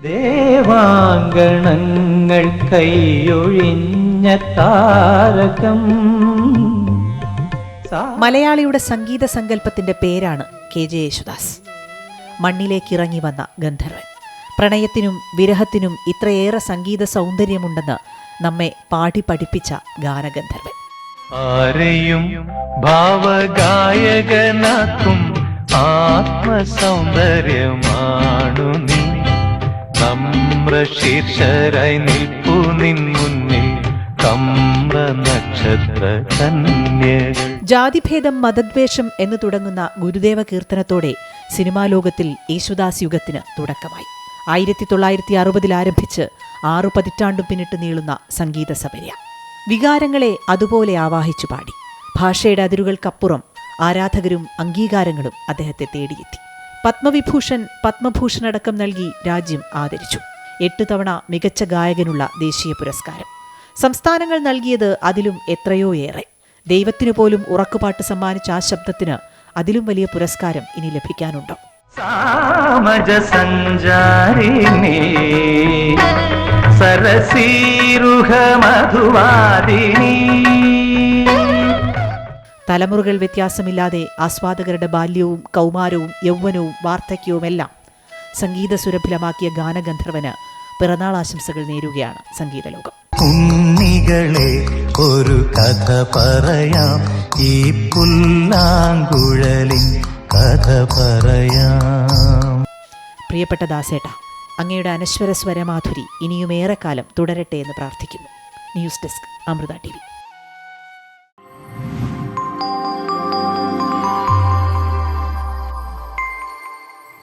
ദേവാങ്കണങ്ങൾ കൈയൊഴിഞ്ഞ താരകം. മലയാളിയുടെ സംഗീത സങ്കല്പത്തിന്റെ പേരാണ് KJ യേശുദാസ്. മണ്ണിലേക്കിറങ്ങി വന്ന ഗന്ധർവൻ. പ്രണയത്തിനും വിരഹത്തിനും ഇത്രയേറെ സംഗീത സൗന്ദര്യമുണ്ടെന്ന് നമ്മെ പാടി പഠിപ്പിച്ച ഗാനഗന്ധർവൻ. ആരെയും ഭാവഗായകനാക്കും ആത്മസൗന്ദര്യമാണു നീ. നമ്രശീർഷരായി നിൽപ്പു നിൻ മുന്നിൽ കമ്ര നക്ഷത്ര കന്യകൾ. ജാതിഭേദം മതദ്വേഷം എന്ന് തുടങ്ങുന്ന ഗുരുദേവ കീർത്തനത്തോടെ സിനിമാ ലോകത്തിൽ യേശുദാസ് യുഗത്തിന് തുടക്കമായി. 1960 ആരംഭിച്ച് 6 പതിറ്റാണ്ടും പിന്നിട്ട് നീളുന്ന സംഗീത സപര്യ വികാരങ്ങളെ അതുപോലെ ആവാഹിച്ചു പാടി. ഭാഷയുടെ അതിരുകൾക്കപ്പുറം ആരാധകരും അംഗീകാരങ്ങളും അദ്ദേഹത്തെ തേടിയെത്തി. പത്മവിഭൂഷൺ, പത്മഭൂഷൺ അടക്കം നൽകി രാജ്യം ആദരിച്ചു. 8 തവണ മികച്ച ഗായകനുള്ള ദേശീയ പുരസ്കാരം. സംസ്ഥാനങ്ങൾ നൽകിയത് അതിലും എത്രയോ ഏറെ. ദൈവത്തിനു പോലും ഉറക്കുപാട്ട് സമ്മാനിച്ച ആ ശബ്ദത്തിന് അതിലും വലിയ പുരസ്കാരം ഇനി ലഭിക്കാനുണ്ടോ? സാമജ സഞ്ചാരിണി സരസീരുഹ മധുവാദിനി. തലമുറകൾ വ്യത്യാസമില്ലാതെ ആസ്വാദകരുടെ ബാല്യവും കൗമാരവും യൗവനവും വാർദ്ധക്യവുമെല്ലാം സംഗീത സുരഭിലമാക്കിയ ഗാനഗന്ധർവന് പിറന്നാൾ ആശംസകൾ നേരുകയാണ് സംഗീതലോകം. കുഞ്ഞികളെ ഒരു കഥ പറയാം, ഈ പുല്ലാങ്കുഴലിൻ കഥ പറയാം. പ്രിയപ്പെട്ട ദാസേട്ട, അങ്ങയുടെ അനശ്വര സ്വരമാധുരി ഇനിയുമേറെക്കാലം തുടരട്ടെ എന്ന് പ്രാർത്ഥിക്കുന്നു. News desk, Amrita TV.